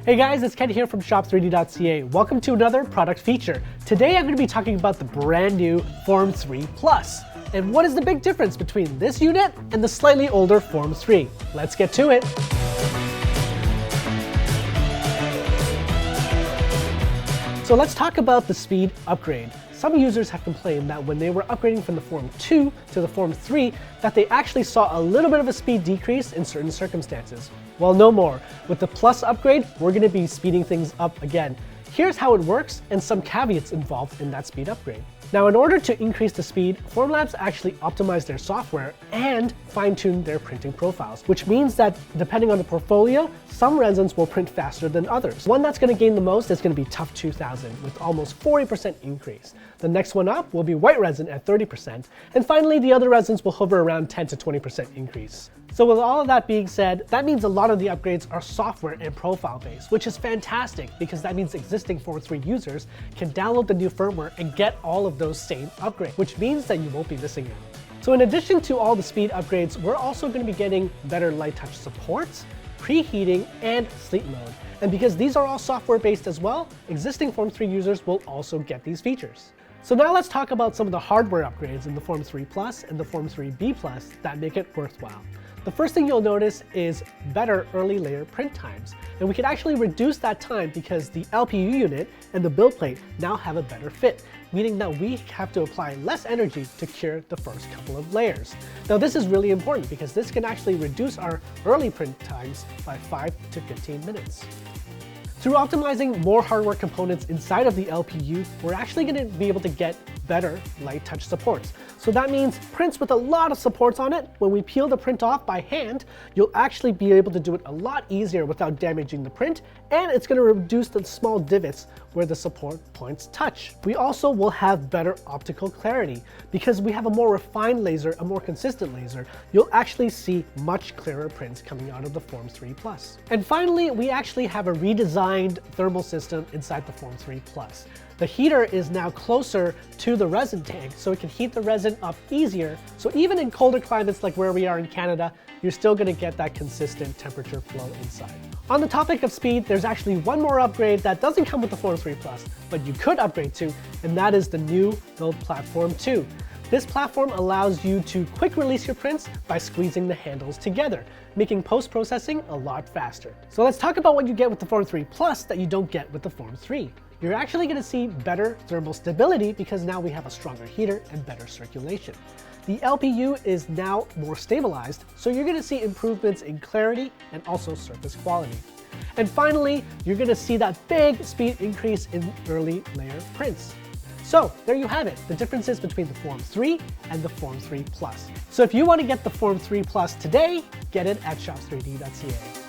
Hey guys, it's Ken here from shop3d.ca. Welcome to another product feature. Today I'm going to be talking about the brand new Form 3 Plus. And what is the big difference between this unit and the slightly older Form 3? Let's get to it. So let's talk about the speed upgrade. Some users have complained that when they were upgrading from the Form 2 to the Form 3, that they actually saw a little bit of a speed decrease in certain circumstances. Well, no more. With the Plus upgrade, we're going to be speeding things up again. Here's how it works and some caveats involved in that speed upgrade. Now, in order to increase the speed, Formlabs actually optimized their software and fine-tuned their printing profiles, which means that depending on the portfolio, some resins will print faster than others. One that's going to gain the most is going to be Tough 2000 with almost 40% increase. The next one up will be white resin at 30%. And finally, the other resins will hover around 10 to 20% increase. So with all of that being said, that means a lot of the upgrades are software and profile based, which is fantastic because that means existing Form 3 users can download the new firmware and get all of those same upgrades, which means that you won't be missing out. So in addition to all the speed upgrades, we're also going to be getting better light touch supports, preheating, and sleep mode. And because these are all software based as well, existing Form 3 users will also get these features. So now let's talk about some of the hardware upgrades in the Form 3 Plus and the Form 3B Plus that make it worthwhile. The first thing you'll notice is better early layer print times. And we can actually reduce that time because the LPU unit and the build plate now have a better fit, meaning that we have to apply less energy to cure the first couple of layers. Now this is really important because this can actually reduce our early print times by 5 to 15 minutes. Through optimizing more hardware components inside of the LPU, we're actually going to be able to get better light touch supports. So that means prints with a lot of supports on it, when we peel the print off by hand, you'll actually be able to do it a lot easier without damaging the print, and it's going to reduce the small divots where the support points touch. We also will have better optical clarity. Because we have a more refined laser, a more consistent laser, you'll actually see much clearer prints coming out of the Form 3 Plus. And finally, we actually have a redesigned thermal system inside the Form 3 Plus. The heater is now closer to the resin tank, so it can heat the resin up easier. So even in colder climates like where we are in Canada, you're still going to get that consistent temperature flow inside. On the topic of speed, there's actually one more upgrade that doesn't come with the Form 3 Plus, but you could upgrade to, and that is the new Build Platform 2. This platform allows you to quick release your prints by squeezing the handles together, making post-processing a lot faster. So let's talk about what you get with the Form 3 Plus that you don't get with the Form 3. You're actually going to see better thermal stability because now we have a stronger heater and better circulation. The LPU is now more stabilized, so you're going to see improvements in clarity and also surface quality. And finally, you're going to see that big speed increase in early layer prints. So there you have it, the differences between the Form 3 and the Form 3 Plus. So if you want to get the Form 3 Plus today, get it at shop3d.ca.